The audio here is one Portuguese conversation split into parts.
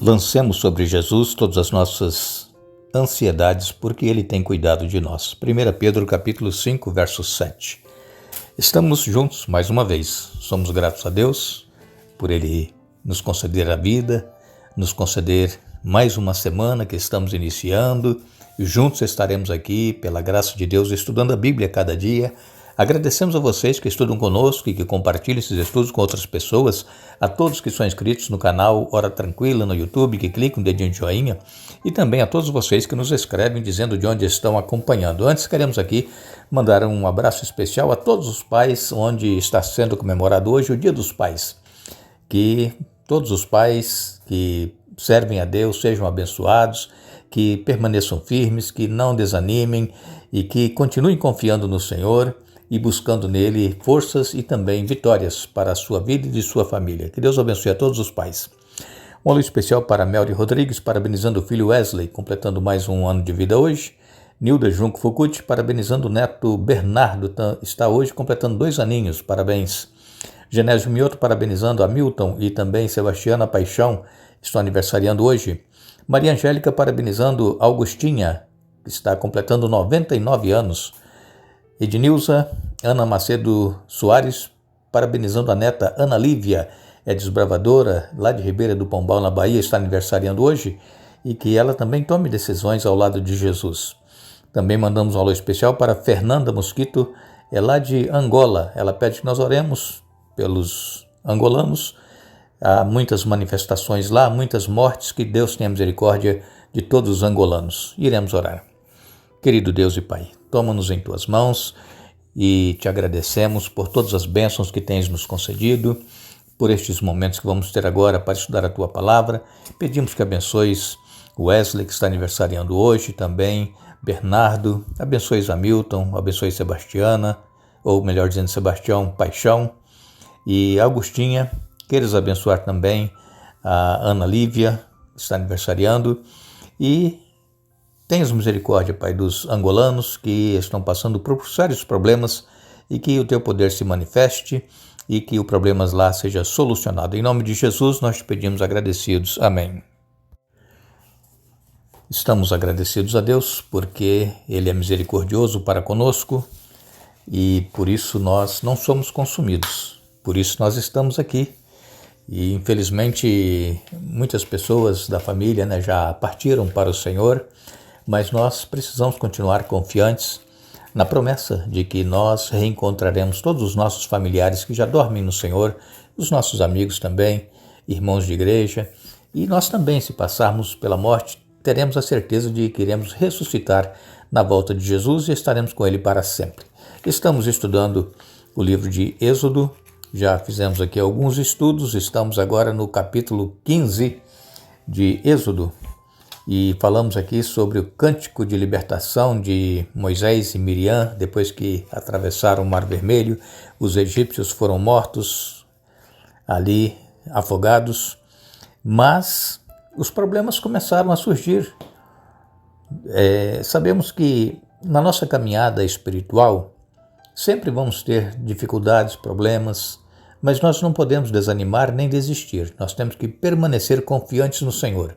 Lancemos sobre Jesus todas as nossas ansiedades, porque Ele tem cuidado de nós. 1 Pedro capítulo 5, verso 7. Estamos juntos mais uma vez. Somos gratos a Deus por Ele nos conceder a vida, nos conceder mais uma semana que estamos iniciando. E juntos estaremos aqui, pela graça de Deus, estudando a Bíblia cada dia. Agradecemos a vocês que estudam conosco e que compartilham esses estudos com outras pessoas, a todos que são inscritos no canal Hora Tranquila no YouTube, que clicam no dedinho de joinha, e também a todos vocês que nos escrevem dizendo de onde estão acompanhando. Antes, queremos aqui mandar um abraço especial a todos os pais, onde está sendo comemorado hoje o Dia dos Pais. Que todos os pais que servem a Deus sejam abençoados, que permaneçam firmes, que não desanimem e que continuem confiando no Senhor e buscando nele forças e também vitórias para a sua vida e de sua família. Que Deus abençoe a todos os pais. Um alô especial para Melry Rodrigues, parabenizando o filho Wesley, completando mais um ano de vida hoje. Nilda Junco Fukuti, parabenizando o neto Bernardo, está hoje completando 2 aninhos, parabéns. Genésio Mioto, parabenizando a Milton e também Sebastiana Paixão, estão aniversariando hoje. Maria Angélica, parabenizando Augustinha, que está completando 99 anos. Ednilza, Ana Macedo Soares, parabenizando a neta Ana Lívia, é desbravadora lá de Ribeira do Pombal, na Bahia, está aniversariando hoje, e que ela também tome decisões ao lado de Jesus. Também mandamos um alô especial para Fernanda Mosquito, é lá de Angola. Ela pede que nós oremos pelos angolanos. Há muitas manifestações lá, muitas mortes, que Deus tenha misericórdia de todos os angolanos. Iremos orar. Querido Deus e Pai, toma-nos em Tuas mãos e Te agradecemos por todas as bênçãos que Tens nos concedido, por estes momentos que vamos ter agora para estudar a Tua Palavra. Pedimos que abençoes o Wesley, que está aniversariando hoje, também Bernardo, abençoes a Milton, abençoes Sebastiana, ou melhor dizendo, Sebastião Paixão, e Augustinha. Queres abençoar também a Ana Lívia, que está aniversariando, e tenhas misericórdia, Pai, dos angolanos que estão passando por sérios problemas e que o Teu poder se manifeste e que o problema lá seja solucionado. Em nome de Jesus nós Te pedimos agradecidos. Amém. Estamos agradecidos a Deus porque Ele é misericordioso para conosco e por isso nós não somos consumidos. Por isso nós estamos aqui. E infelizmente muitas pessoas da família já partiram para o Senhor, mas nós precisamos continuar confiantes na promessa de que nós reencontraremos todos os nossos familiares que já dormem no Senhor, os nossos amigos também, irmãos de igreja, e nós também, se passarmos pela morte, teremos a certeza de que iremos ressuscitar na volta de Jesus e estaremos com Ele para sempre. Estamos estudando o livro de Êxodo, já fizemos aqui alguns estudos, estamos agora no capítulo 15 de Êxodo, e falamos aqui sobre o cântico de libertação de Moisés e Miriam, depois que atravessaram o Mar Vermelho. Os egípcios foram mortos ali, afogados, mas os problemas começaram a surgir. Sabemos que na nossa caminhada espiritual sempre vamos ter dificuldades, problemas, mas nós não podemos desanimar nem desistir. Nós temos que permanecer confiantes no Senhor.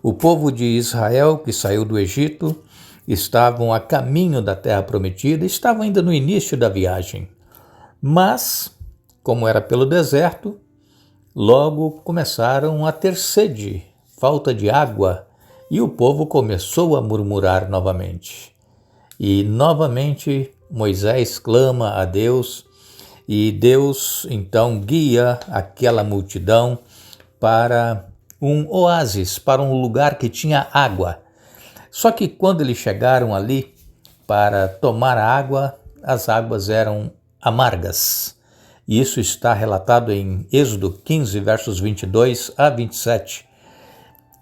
O povo de Israel, que saiu do Egito, estavam a caminho da terra prometida, estavam ainda no início da viagem. Mas, como era pelo deserto, logo começaram a ter sede, falta de água, e o povo começou a murmurar novamente. E novamente Moisés clama a Deus, e Deus então guia aquela multidão para um oásis, para um lugar que tinha água. Só que quando eles chegaram ali para tomar a água, as águas eram amargas. E isso está relatado em Êxodo 15, versos 22 a 27,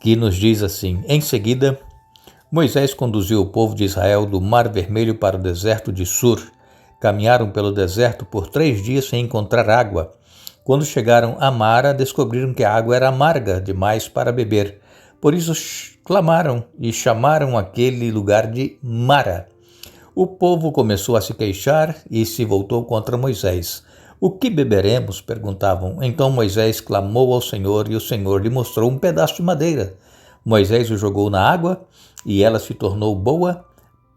que nos diz assim: Em seguida, Moisés conduziu o povo de Israel do Mar Vermelho para o deserto de Sur. Caminharam pelo deserto por 3 dias sem encontrar água. Quando chegaram a Mara, descobriram que a água era amarga demais para beber. Por isso clamaram e chamaram aquele lugar de Mara. O povo começou a se queixar e se voltou contra Moisés. O que beberemos? Perguntavam. Então Moisés clamou ao Senhor e o Senhor lhe mostrou um pedaço de madeira. Moisés o jogou na água e ela se tornou boa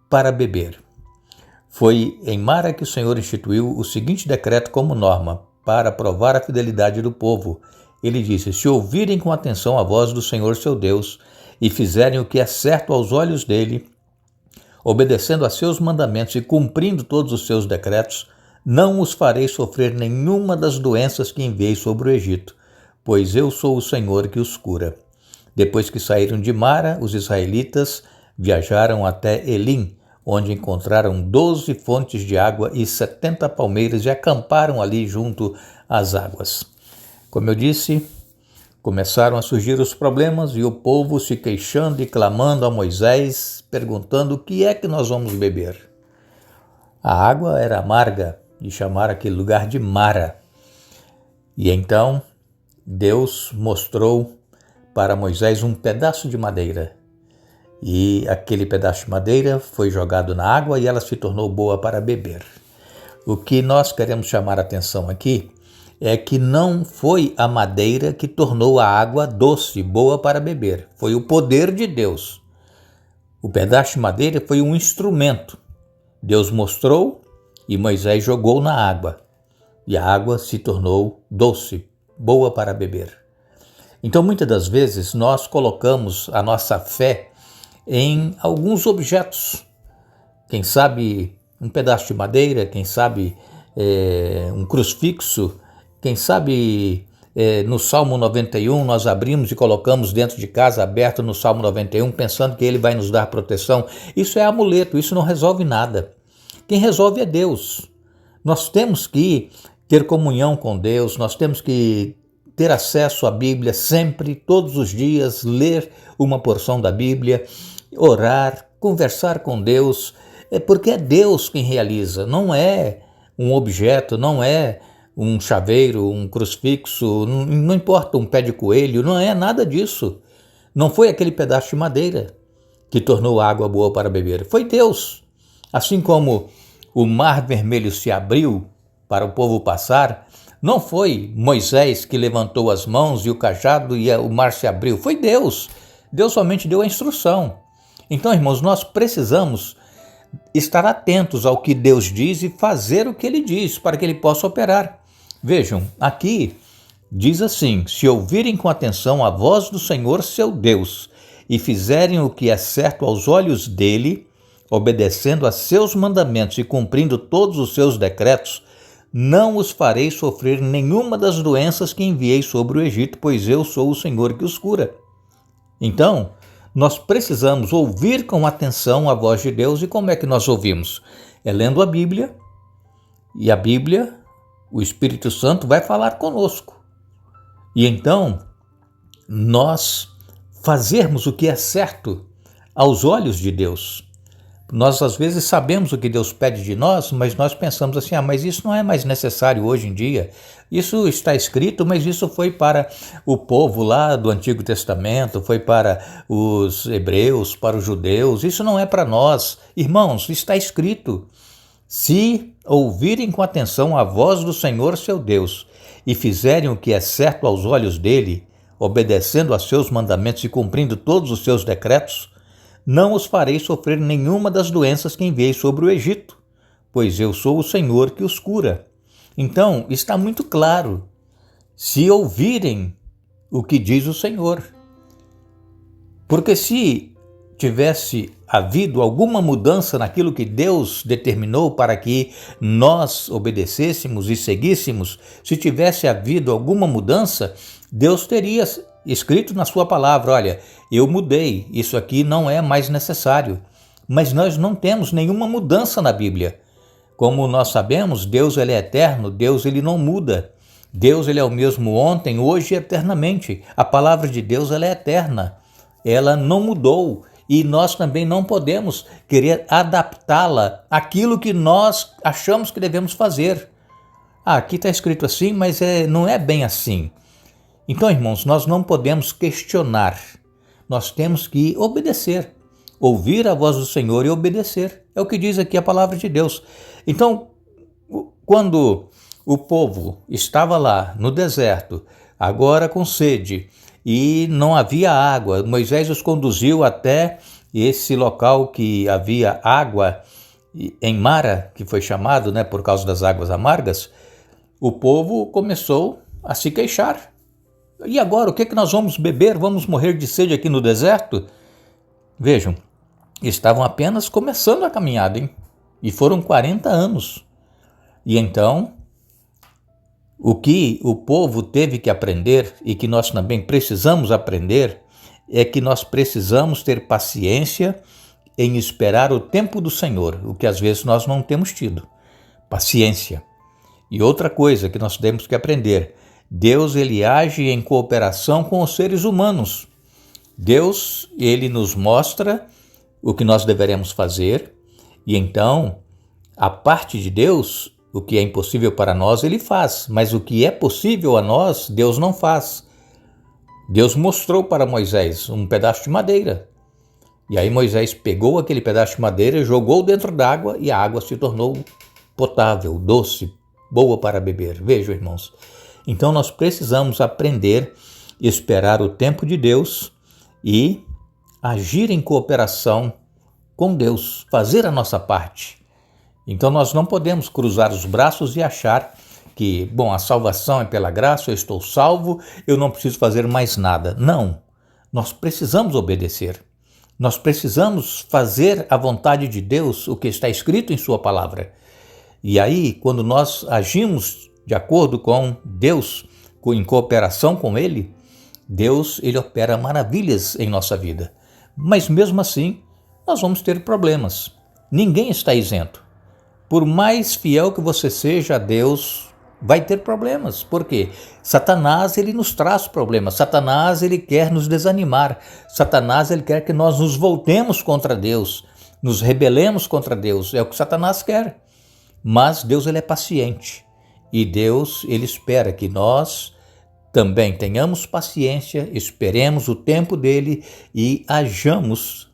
para beber. Foi em Mara que o Senhor instituiu o seguinte decreto como norma, para provar a fidelidade do povo. Ele disse: se ouvirem com atenção a voz do Senhor seu Deus e fizerem o que é certo aos olhos dele, obedecendo a seus mandamentos e cumprindo todos os seus decretos, não os farei sofrer nenhuma das doenças que enviei sobre o Egito, pois eu sou o Senhor que os cura. Depois que saíram de Mara, os israelitas viajaram até Elim, onde encontraram 12 fontes de água e 70 palmeiras e acamparam ali junto às águas. Como eu disse, começaram a surgir os problemas e o povo se queixando e clamando a Moisés, perguntando o que é que nós vamos beber. A água era amarga e chamaram aquele lugar de Mara. E então Deus mostrou para Moisés um pedaço de madeira. E aquele pedaço de madeira foi jogado na água e ela se tornou boa para beber. O que nós queremos chamar a atenção aqui é que não foi a madeira que tornou a água doce, boa para beber. Foi o poder de Deus. O pedaço de madeira foi um instrumento. Deus mostrou e Moisés jogou na água. E a água se tornou doce, boa para beber. Então, muitas das vezes, nós colocamos a nossa fé em alguns objetos. Quem sabe um pedaço de madeira, quem sabe um crucifixo, quem sabe no Salmo 91 nós abrimos e colocamos dentro de casa, aberto no Salmo 91, pensando que ele vai nos dar proteção. Isso é amuleto, isso não resolve nada. Quem resolve é Deus. Nós temos que ter comunhão com Deus, nós temos que ter acesso à Bíblia sempre, todos os dias, ler uma porção da Bíblia, orar, conversar com Deus, porque é Deus quem realiza, não é um objeto, não é um chaveiro, um crucifixo, não importa um pé de coelho, não é nada disso. Não foi aquele pedaço de madeira que tornou a água boa para beber, foi Deus. Assim como o mar vermelho se abriu para o povo passar, não foi Moisés que levantou as mãos e o cajado e o mar se abriu, foi Deus. Deus somente deu a instrução. Então, irmãos, nós precisamos estar atentos ao que Deus diz e fazer o que Ele diz para que Ele possa operar. Vejam, aqui diz assim: se ouvirem com atenção a voz do Senhor seu Deus e fizerem o que é certo aos olhos dele, obedecendo a seus mandamentos e cumprindo todos os seus decretos, não os farei sofrer nenhuma das doenças que enviei sobre o Egito, pois eu sou o Senhor que os cura. Então, nós precisamos ouvir com atenção a voz de Deus. E como é que nós ouvimos? É lendo a Bíblia, e a Bíblia, o Espírito Santo vai falar conosco. E então, nós fazermos o que é certo aos olhos de Deus. Nós às vezes sabemos o que Deus pede de nós, mas nós pensamos assim, mas isso não é mais necessário hoje em dia. Isso está escrito, mas isso foi para o povo lá do Antigo Testamento, foi para os hebreus, para os judeus, isso não é para nós. Irmãos, está escrito: se ouvirem com atenção a voz do Senhor seu Deus e fizerem o que é certo aos olhos dele, obedecendo a seus mandamentos e cumprindo todos os seus decretos, não os farei sofrer nenhuma das doenças que enviei sobre o Egito, pois eu sou o Senhor que os cura. Então, está muito claro, se ouvirem o que diz o Senhor. Porque se tivesse havido alguma mudança naquilo que Deus determinou para que nós obedecêssemos e seguíssemos, se tivesse havido alguma mudança, Deus teria escrito na sua palavra: olha, eu mudei, isso aqui não é mais necessário. Mas nós não temos nenhuma mudança na Bíblia. Como nós sabemos, Deus ele é eterno, Deus ele não muda. Deus ele é o mesmo ontem, hoje e eternamente. A palavra de Deus ela é eterna, ela não mudou. E nós também não podemos querer adaptá-la àquilo que nós achamos que devemos fazer. Aqui está escrito assim, mas não é bem assim. Então, irmãos, nós não podemos questionar, nós temos que obedecer, ouvir a voz do Senhor e obedecer. É o que diz aqui a palavra de Deus. Então, quando o povo estava lá no deserto, agora com sede, e não havia água. Moisés os conduziu até esse local que havia água em Mara, que foi chamado, por causa das águas amargas. O povo começou a se queixar. E agora, o que nós vamos beber? Vamos morrer de sede aqui no deserto? Vejam, estavam apenas começando a caminhada, hein? E foram 40 anos. E então, o que o povo teve que aprender e que nós também precisamos aprender é que nós precisamos ter paciência em esperar o tempo do Senhor, o que às vezes nós não temos tido. Paciência. E outra coisa que nós temos que aprender, Deus ele age em cooperação com os seres humanos. Deus ele nos mostra o que nós deveremos fazer e então a parte de Deus, o que é impossível para nós, ele faz, mas o que é possível a nós, Deus não faz. Deus mostrou para Moisés um pedaço de madeira. E aí Moisés pegou aquele pedaço de madeira, jogou dentro d'água e a água se tornou potável, doce, boa para beber. Vejam, irmãos. Então nós precisamos aprender a esperar o tempo de Deus e agir em cooperação com Deus, fazer a nossa parte. Então nós não podemos cruzar os braços e achar que, a salvação é pela graça, eu estou salvo, eu não preciso fazer mais nada. Não, nós precisamos obedecer. Nós precisamos fazer a vontade de Deus, o que está escrito em sua palavra. E aí, quando nós agimos de acordo com Deus, em cooperação com Ele, Deus ele opera maravilhas em nossa vida. Mas mesmo assim, nós vamos ter problemas. Ninguém está isento. Por mais fiel que você seja a Deus, vai ter problemas. Por quê? Satanás ele nos traz problemas. Satanás ele quer nos desanimar. Satanás ele quer que nós nos voltemos contra Deus, nos rebelemos contra Deus. É o que Satanás quer. Mas Deus ele é paciente. E Deus ele espera que nós também tenhamos paciência, esperemos o tempo dele e hajamos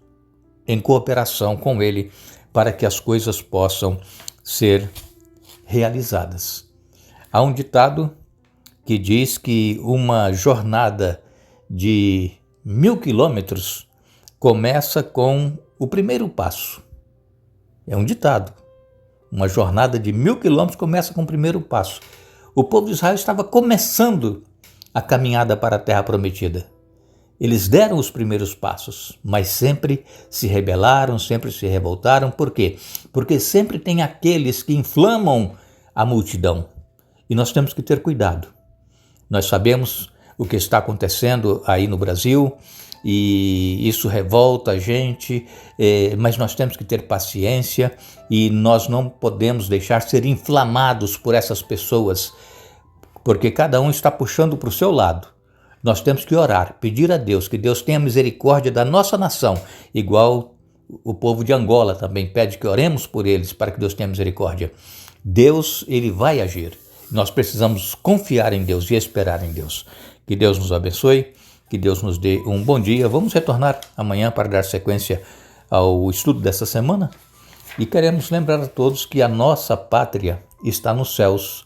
em cooperação com ele para que as coisas possam ser realizadas. Há um ditado que diz que uma jornada de 1000 quilômetros começa com o primeiro passo. É um ditado. Uma jornada de 1000 quilômetros começa com o primeiro passo. O povo de Israel estava começando a caminhada para a terra prometida. Eles deram os primeiros passos, mas sempre se rebelaram, sempre se revoltaram. Por quê? Porque sempre tem aqueles que inflamam a multidão. E nós temos que ter cuidado. Nós sabemos o que está acontecendo aí no Brasil e isso revolta a gente, mas nós temos que ter paciência e nós não podemos deixar ser inflamados por essas pessoas, porque cada um está puxando para o seu lado. Nós temos que orar, pedir a Deus, que Deus tenha misericórdia da nossa nação, igual o povo de Angola também pede que oremos por eles, para que Deus tenha misericórdia. Deus, ele vai agir. Nós precisamos confiar em Deus e esperar em Deus. Que Deus nos abençoe, que Deus nos dê um bom dia. Vamos retornar amanhã para dar sequência ao estudo dessa semana. E queremos lembrar a todos que a nossa pátria está nos céus,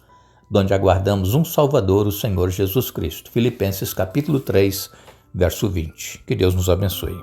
onde aguardamos um Salvador, o Senhor Jesus Cristo. Filipenses capítulo 3, verso 20. Que Deus nos abençoe.